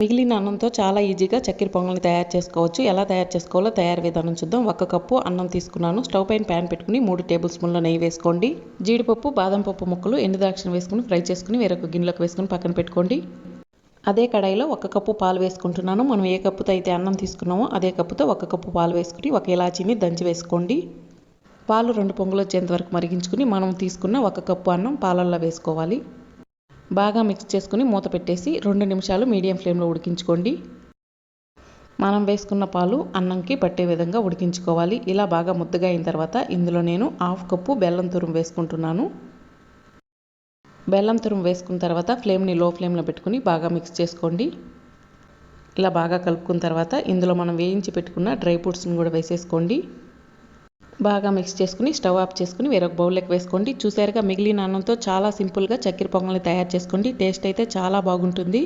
మిగిలిన అన్నంతో చాలా ఈజీగా చక్కెర పొంగల్ని తయారు చేసుకోవచ్చు. ఎలా తయారు చేసుకోవాలో తయారు విధానం చూద్దాం. 1 కప్పు అన్నం తీసుకున్నాను. స్టవ్ పైన ప్యాన్ పెట్టుకుని 3 టేబుల్ స్పూన్ల నెయ్యి వేసుకోండి. జీడిపప్పు, బాదం పప్పు ముక్కలు, ఎండు ద్రాక్షను వేసుకుని ఫ్రై చేసుకుని వేరొక గిన్నెలోకి వేసుకుని పక్కన పెట్టుకోండి. అదే కడాయిలో 1 కప్పు పాలు వేసుకుంటున్నాను. మనం ఏ కప్పుతో అయితే అన్నం తీసుకున్నామో అదే కప్పుతో 1 కప్పు పాలు వేసుకుని 1 ఇలాచీని దంచి వేసుకోండి. పాలు 2 పొంగులు వచ్చేంత వరకు మరిగించుకుని మనం తీసుకున్న 1 కప్పు అన్నం పాలల్లో వేసుకోవాలి. బాగా మిక్స్ చేసుకుని మూత పెట్టేసి 2 నిమిషాలు మీడియం ఫ్లేమ్లో ఉడికించుకోండి. మనం వేసుకున్న పాలు అన్నంకి పట్టే విధంగా ఉడికించుకోవాలి. ఇలా బాగా ముద్దగా అయిన తర్వాత ఇందులో నేను 1/2 కప్పు బెల్లం తురుము వేసుకుంటున్నాను. బెల్లం తురుము వేసుకున్న తర్వాత ఫ్లేమ్ని లో ఫ్లేమ్లో పెట్టుకుని బాగా మిక్స్ చేసుకోండి. ఇలా బాగా కలుపుకున్న తర్వాత ఇందులో మనం వేయించి పెట్టుకున్న డ్రై ఫ్రూట్స్ని కూడా వేసేసుకోండి. బాగా మిక్స్ చేసుకుని స్టవ్ ఆఫ్ చేసుకుని వేరొక బౌల్లోకి వేసుకోండి. చూసారుగా మిగిలిన అన్నంతో చాలా సింపుల్గా చక్కెర పొంగల్ని తయారు చేసుకోండి. టేస్ట్ అయితే చాలా బాగుంటుంది.